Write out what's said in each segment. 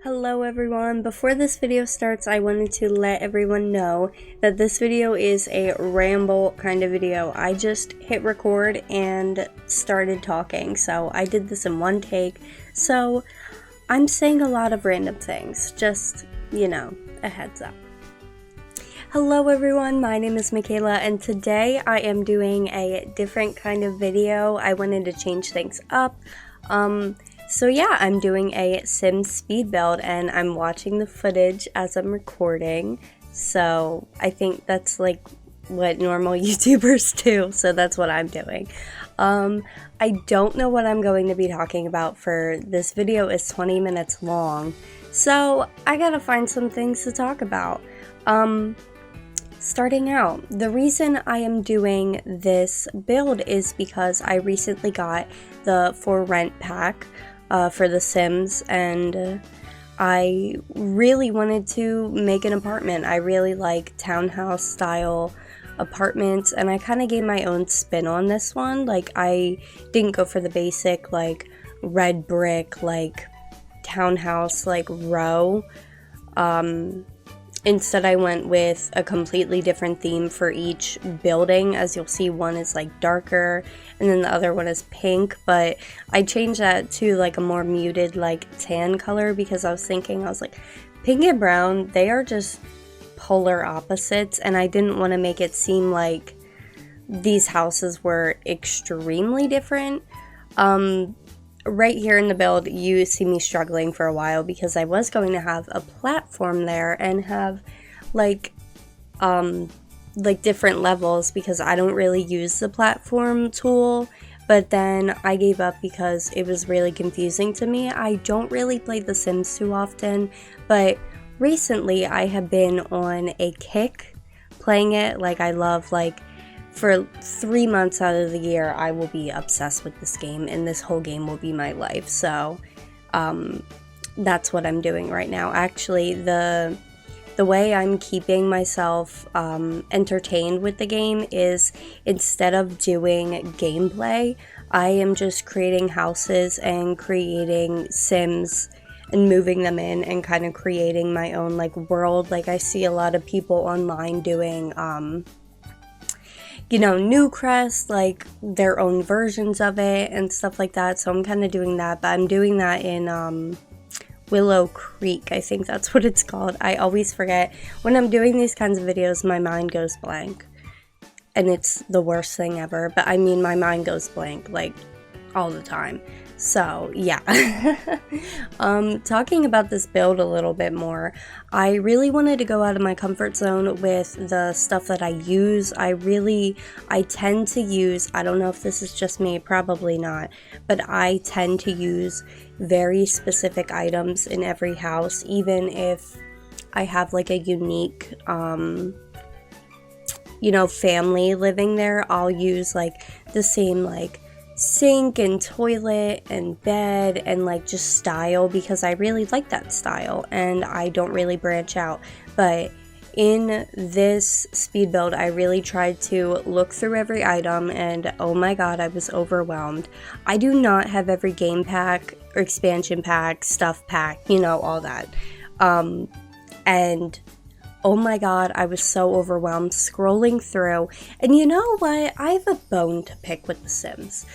Hello everyone, before this video starts I wanted to let everyone know that this video is a ramble kind of video. I just hit record and started talking, so I did this in one take, so I'm saying a lot of random things, just, you know, a heads up. Hello everyone, my name is Michaela and today I am doing a different kind of video. I wanted to change things up. So yeah, I'm doing a Sims speed build and I'm watching the footage as I'm recording. So I think that's like what normal YouTubers do, so that's what I'm doing. I don't know what I'm going to be talking about for this video. Is 20 minutes long, so I gotta find some things to talk about. Starting out, the reason I am doing this build is because I recently got the forrent pack for The Sims, and I really wanted to make an apartment. I really like townhouse style apartments, and I kind of gave my own spin on this one. Like, I didn't go for the basic like red brick like townhouse like row. Instead, I went with a completely different theme for each building. As you'll see, one is like darker and then the other one is pink, but I changed that to like a more muted like tan color because I was like, pink and brown, they are just polar opposites, and I didn't want to make it seem like these houses were extremely different. Right here in the build, you see me struggling for a while because I was going to have a platform there and have like different levels because I don't really use the platform tool, but then I gave up because it was really confusing to me. I don't really play The Sims too often, but recently I have been on a kick playing it. Like, I love, like, for 3 months out of the year, I will be obsessed with this game, and this whole game will be my life. So, that's what I'm doing right now. Actually, the way I'm keeping myself entertained with the game is, instead of doing gameplay, I am just creating houses and creating Sims and moving them in and kind of creating my own like world. Like, I see a lot of people online doing you know, Newcrest, like their own versions of it and stuff like that. So I'm kind of doing that, but I'm doing that in Willow Creek, I think that's what it's called. I always forget. When I'm doing these kinds of videos, my mind goes blank, and it's the worst thing ever. But I mean, my mind goes blank like all the time. So yeah. Talking about this build a little bit more, I really wanted to go out of my comfort zone with the stuff that I use. I tend to use, I don't know if this is just me, probably not, but I tend to use very specific items in every house, even if I have like a unique, you know, family living there. I'll use like the same like sink and toilet and bed and like just style because I really like that style and I don't really branch out. But in this speed build, I really tried to look through every item, and oh my god, I was overwhelmed. I do not have every game pack or expansion pack, stuff pack, you know, all that. And oh my god, I was so overwhelmed scrolling through. And you know what? I have a bone to pick with The Sims.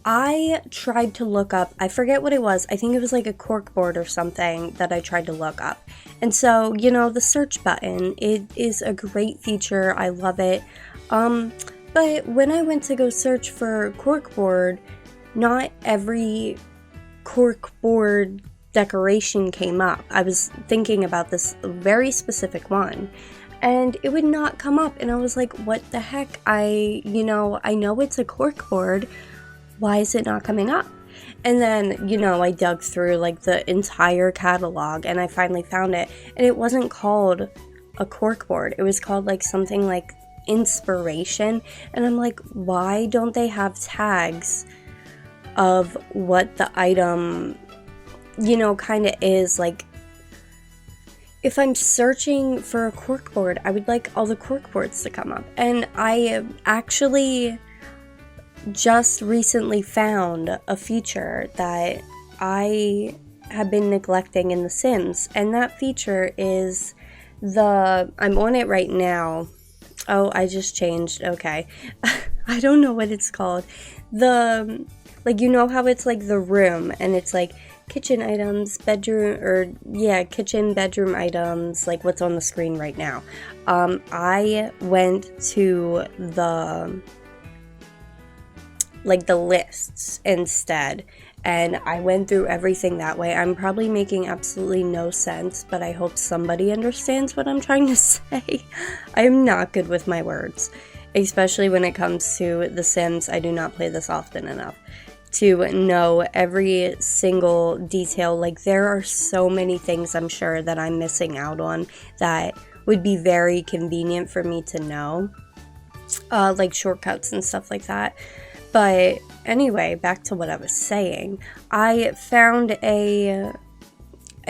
I tried to look up, I forget what it was, I think it was like a corkboard or something that I tried to look up. And so, you know, the search button, it is a great feature, I love it. But when I went to go search for corkboard, not every corkboard decoration came up. I was thinking about this very specific one, and it would not come up, and I was like, what the heck? I know it's a corkboard, why is it not coming up? And then, you know, I dug through like the entire catalog and I finally found it, and it wasn't called a corkboard, it was called like something like inspiration. And I'm like, why don't they have tags of what the item, you know, kind of is? Like, if I'm searching for a corkboard, I would like all the corkboards to come up. And I actually just recently found a feature that I have been neglecting in The Sims, and that feature is I'm on it right now. Oh, I just changed. Okay. I don't know what it's called. Like, you know how it's like the room and it's like kitchen items, kitchen, bedroom items, like what's on the screen right now. I went to the lists instead, and I went through everything that way. I'm probably making absolutely no sense, but I hope somebody understands what I'm trying to say. I'm not good with my words, especially when it comes to The Sims. I do not play this often enough to know every single detail. Like, there are so many things I'm sure that I'm missing out on that would be very convenient for me to know, like shortcuts and stuff like that. But anyway, back to what I was saying. I found I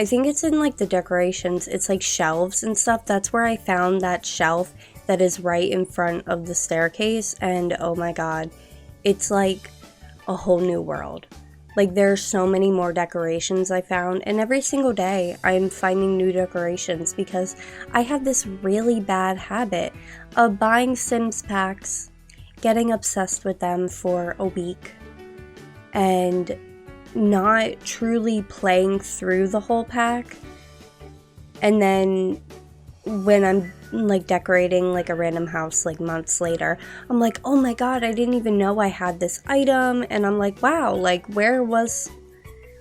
think it's in like the decorations, it's like shelves and stuff. That's where I found that shelf that is right in front of the staircase, and oh my god, it's like a whole new world. Like, there's so many more decorations I found, and every single day I'm finding new decorations because I have this really bad habit of buying Sims packs, getting obsessed with them for a week, and not truly playing through the whole pack. And then when I'm like decorating like a random house like months later, I'm like, oh my god, I didn't even know I had this item, and I'm like, wow, like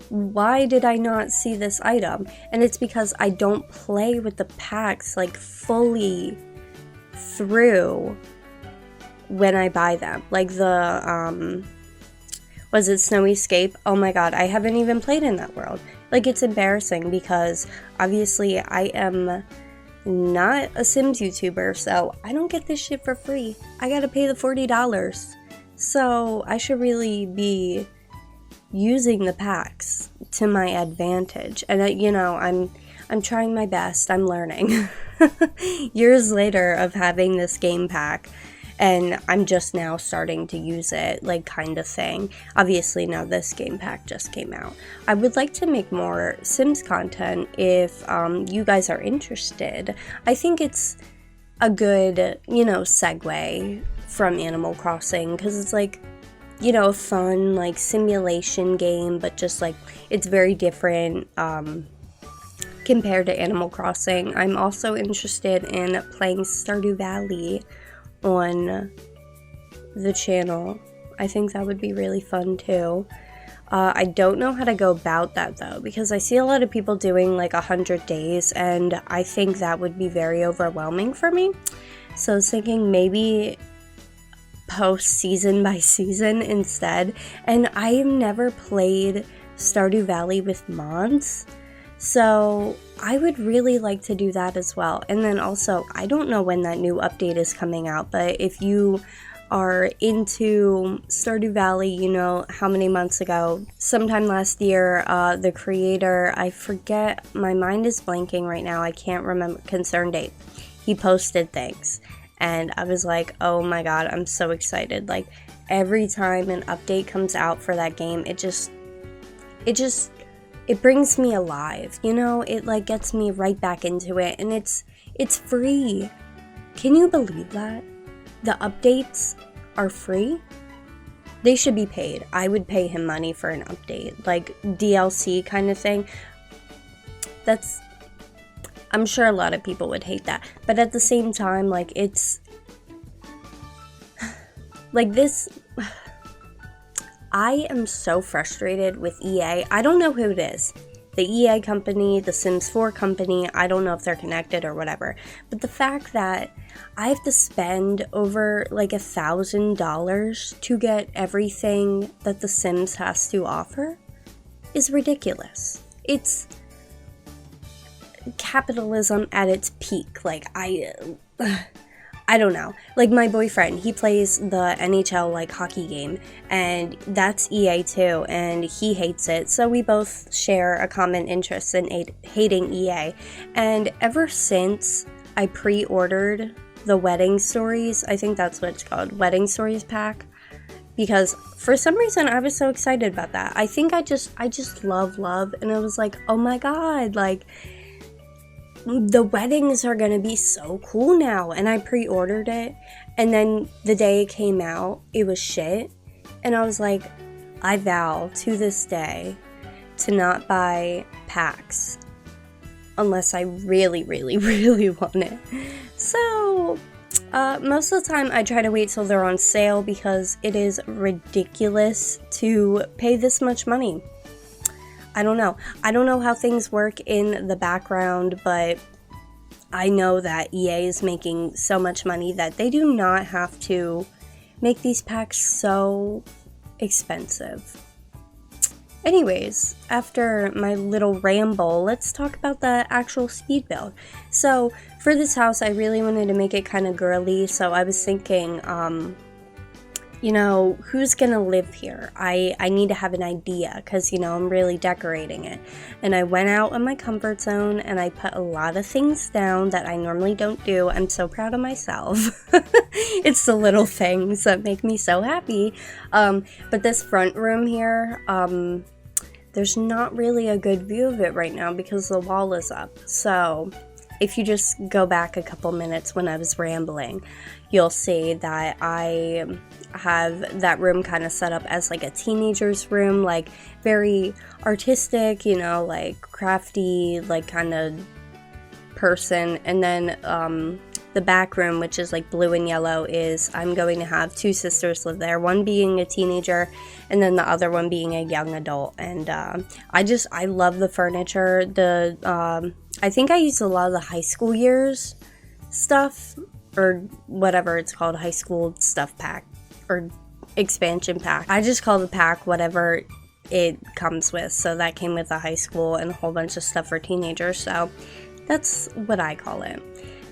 why did I not see this item? And it's because I don't play with the packs like fully through when I buy them. Like the was it Snowy Escape? Oh my god, I haven't even played in that world. Like, it's embarrassing because obviously I am not a Sims YouTuber, so I don't get this shit for free. I gotta pay the $40. So I should really be using the packs to my advantage. And you know, I'm trying my best. I'm learning. Years later of having this game pack, and I'm just now starting to use it, like, kind of thing. Obviously, now this game pack just came out. I would like to make more Sims content if you guys are interested. I think it's a good, you know, segue from Animal Crossing, because it's like, you know, a fun, like, simulation game, but just, like, it's very different compared to Animal Crossing. I'm also interested in playing Stardew Valley on the channel. I think that would be really fun too. I don't know how to go about that though, because I see a lot of people doing like 100 days, and I think that would be very overwhelming for me. So I was thinking maybe post season by season instead. And I have never played Stardew Valley with mods, so I would really like to do that as well. And then also, I don't know when that new update is coming out, but if you are into Stardew Valley, you know how many months ago, sometime last year, the creator, I forget, my mind is blanking right now, I can't remember, concern date, he posted things, and I was like, oh my god, I'm so excited. Like, every time an update comes out for that game, it brings me alive, you know? It like gets me right back into it, and it's free. Can you believe that? The updates are free? They should be paid. I would pay him money for an update, like DLC kind of thing. I'm sure a lot of people would hate that, but at the same time, like, it's like this. I am so frustrated with EA. I don't know who it is. The EA company, the Sims 4 company, I don't know if they're connected or whatever. But the fact that I have to spend over like $1,000 to get everything that the Sims has to offer is ridiculous. It's capitalism at its peak. Like, I don't know. Like, my boyfriend, he plays the NHL, like, hockey game, and that's EA too, and he hates it, so we both share a common interest in hating EA. And ever since I pre-ordered the Wedding Stories, I think that's what it's called, Wedding Stories pack, because for some reason I was so excited about that. I think I just love, and I was like, oh my god, like, the weddings are gonna be so cool now. And I pre-ordered it, and then the day it came out, it was shit. And I was like, I vow to this day to not buy packs unless I really, really, really want it. So most of the time I try to wait till they're on sale, because it is ridiculous to pay this much money. I don't know how things work in the background, but I know that EA is making so much money that they do not have to make these packs so expensive. Anyways, after my little ramble, let's talk about the actual speed build. So for this house, I really wanted to make it kind of girly, so I was thinking, you know, who's gonna live here? I need to have an idea, because, you know, I'm really decorating it. And I went out of my comfort zone, and I put a lot of things down that I normally don't do. I'm so proud of myself. It's the little things that make me so happy. But this front room here, there's not really a good view of it right now because the wall is up. So if you just go back a couple minutes when I was rambling, you'll see that I have that room kind of set up as like a teenager's room, like very artistic, you know, like crafty, like kind of person. And then the back room, which is like blue and yellow, is I'm going to have two sisters live there, one being a teenager and then the other one being a young adult. And I love the furniture. I think I used a lot of the high school years stuff, or whatever it's called, high school stuff pack or expansion pack. I just call the pack whatever it comes with. So that came with a high school and a whole bunch of stuff for teenagers. So that's what I call it.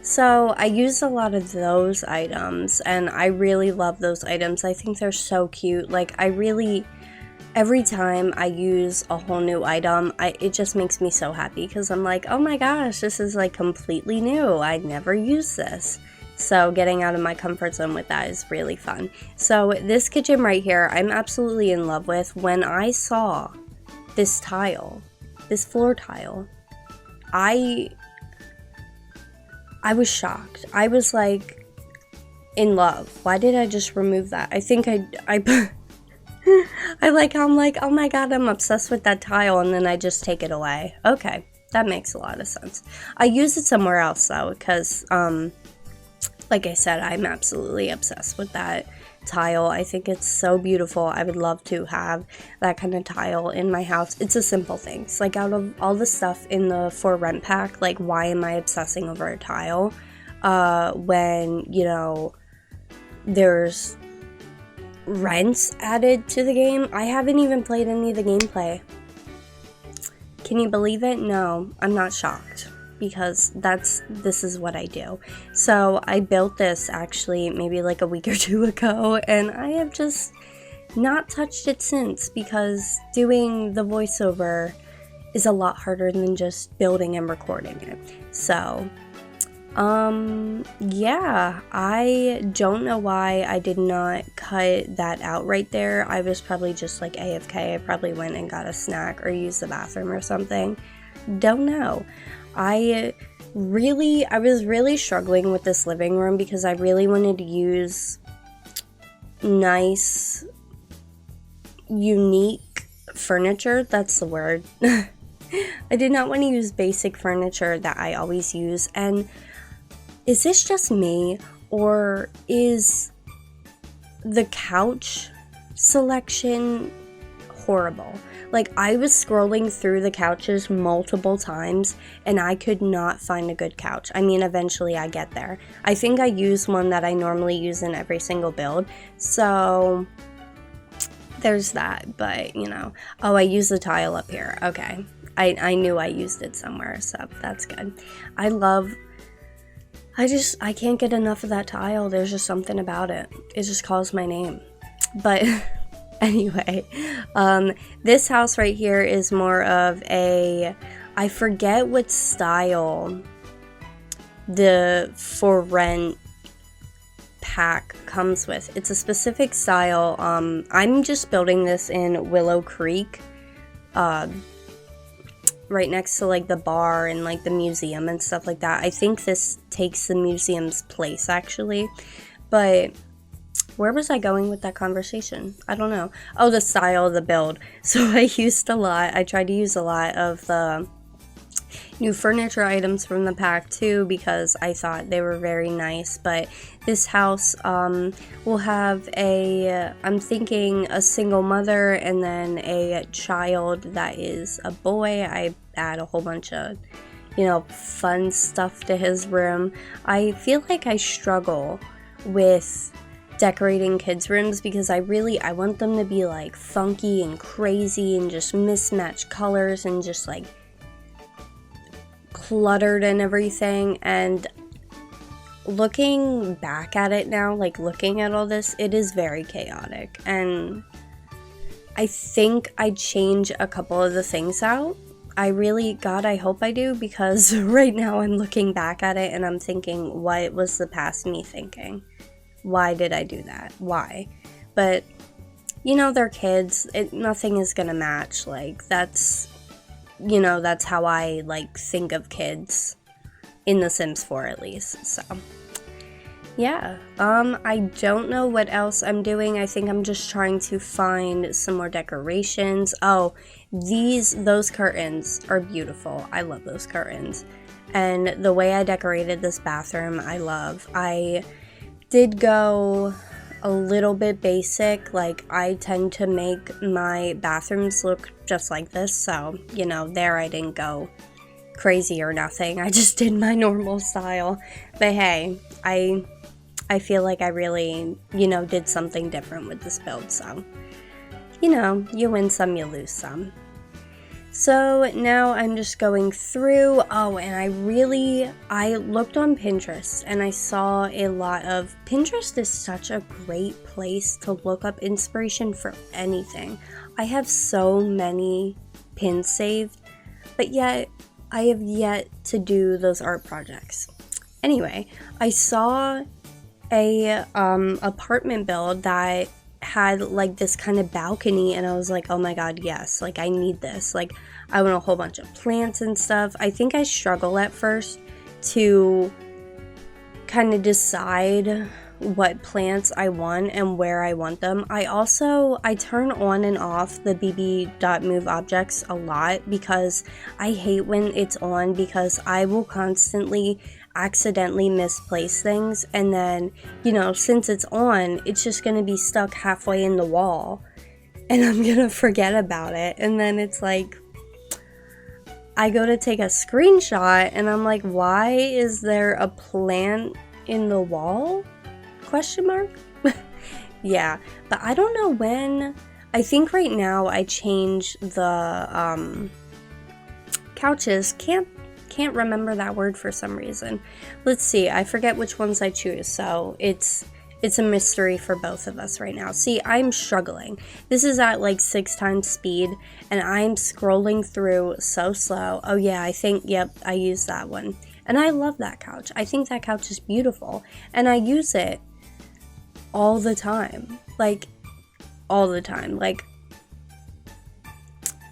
So I used a lot of those items, and I really love those items. I think they're so cute. Like, every time I use a whole new item, it just makes me so happy, because I'm like, oh my gosh, this is like completely new. I never used this. So getting out of my comfort zone with that is really fun. So this kitchen right here, I'm absolutely in love with. When I saw this tile, this floor tile, I was shocked. I was like in love. Why did I just remove that? I think I'm like, oh my god, I'm obsessed with that tile, and then I just take it away. Okay, that makes a lot of sense. I use it somewhere else though, because like I said, I'm absolutely obsessed with that tile. I think it's so beautiful. I would love to have that kind of tile in my house. It's a simple thing. It's like, out of all the stuff in the for rent pack, like, why am I obsessing over a tile when, you know, there's rents added to the game? I haven't even played any of the gameplay. Can you believe it? No, I'm not shocked, because this is what I do. So I built this actually maybe like a week or two ago, and I have just not touched it since, because doing the voiceover is a lot harder than just building and recording it. So yeah, I don't know why I did not cut that out right there. I was probably just like AFK. I probably went and got a snack or used the bathroom or something. Don't know. I was really struggling with this living room, because I really wanted to use nice, unique furniture. That's the word. I did not want to use basic furniture that I always use. And is this just me, or is the couch selection horrible? Like, I was scrolling through the couches multiple times, and I could not find a good couch. I mean, eventually I get there. I think I use one that I normally use in every single build, so there's that. But, you know, oh, I used the tile up here. Okay, I knew I used it somewhere, so that's good. I can't get enough of that tile. There's just something about it. It just calls my name. But anyway, this house right here is more of a, I forget what style the for rent pack comes with. It's a specific style. I'm just building this in Willow Creek, right next to like the bar and like the museum and stuff like that. I think this takes the museum's place actually, but where was I going with that conversation? I don't know. Oh, the style of the build. So I tried to use a lot of the new furniture items from the pack too, because I thought they were very nice. But this house will have I'm thinking a single mother and then a child that is a boy. I add a whole bunch of, fun stuff to his room. I feel like I struggle with decorating kids' rooms because I want them to be like funky and crazy and just mismatched colors and just like cluttered and everything. And looking back at it now, like looking at all this, it is very chaotic, and I think I change a couple of the things out. I hope I do, because right now I'm looking back at it and I'm thinking, what was the past me thinking? Why did I do that? Why? But, they're kids. Nothing is gonna match. Like, that's how I, like, think of kids in The Sims 4, at least. So, yeah. I don't know what else I'm doing. I think I'm just trying to find some more decorations. Oh, those curtains are beautiful. I love those curtains. And the way I decorated this bathroom, I love. I did go a little bit basic. Like, I tend to make my bathrooms look just like this, so there I didn't go crazy or nothing. I just did my normal style. But hey, I feel like I really did something different with this build, so you win some, you lose some. So now I'm just going through. Oh, and I looked on Pinterest and I saw a lot of, Pinterest is such a great place to look up inspiration for anything. I have so many pins saved, but yet I have yet to do those art projects. Anyway, I saw a apartment build that had like this kind of balcony, and I was like, oh my god, yes, like I need this. Like, I want a whole bunch of plants and stuff. I think I struggle at first to kind of decide what plants I want and where I want them. I turn on and off the bb.move objects a lot because I hate when it's on, because I will constantly accidentally misplace things, and then since it's on, it's just gonna be stuck halfway in the wall and I'm gonna forget about it, and then it's like I go to take a screenshot and I'm like, why is there a plant in the wall? ? Yeah, but I don't know when. I think right now I change the couches. Can't remember that word for some reason. Let's see, I forget which ones I choose, so it's a mystery for both of us right now. See, I'm struggling. This is at like 6 times speed, and I'm scrolling through so slow. Oh yeah, yep, I use that one. And I love that couch. I think that couch is beautiful, and I use it all the time. Like, all the time. Like,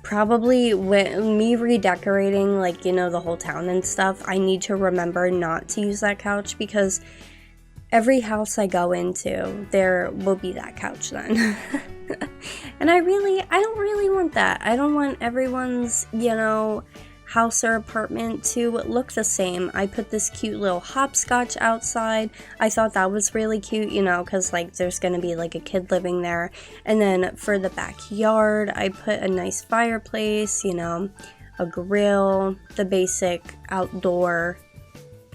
probably when me redecorating, like, the whole town and stuff, I need to remember not to use that couch, because every house I go into, there will be that couch then. And I don't really want that. I don't want everyone's, house or apartment to look the same. I put this cute little hopscotch outside. I thought that was really cute, because like there's gonna be like a kid living there. And then for the backyard, I put a nice fireplace, a grill, the basic outdoor,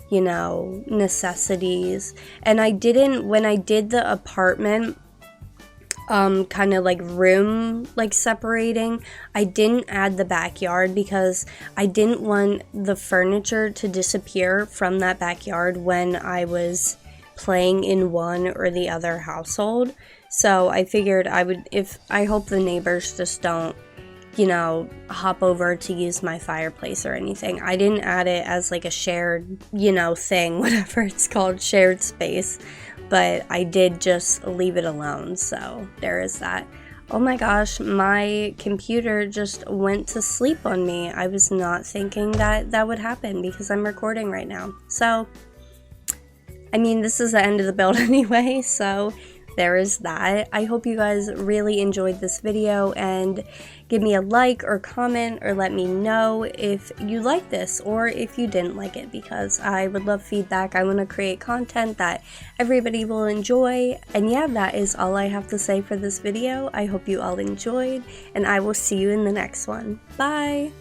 necessities. And when I did the apartment, kind of like room like separating, I didn't add the backyard because I didn't want the furniture to disappear from that backyard when I was playing in one or the other household. So I figured I hope the neighbors just don't hop over to use my fireplace or anything. I didn't add it as like a shared thing, whatever it's called, shared space. but I did just leave it alone, so there is that. Oh my gosh, my computer just went to sleep on me. I was not thinking that that would happen because I'm recording right now. So, I mean, this is the end of the build anyway, so there is that. I hope you guys really enjoyed this video, and give me a like or comment or let me know if you like this or if you didn't like it, because I would love feedback. I want to create content that everybody will enjoy. And yeah, that is all I have to say for this video. I hope you all enjoyed, and I will see you in the next one. Bye!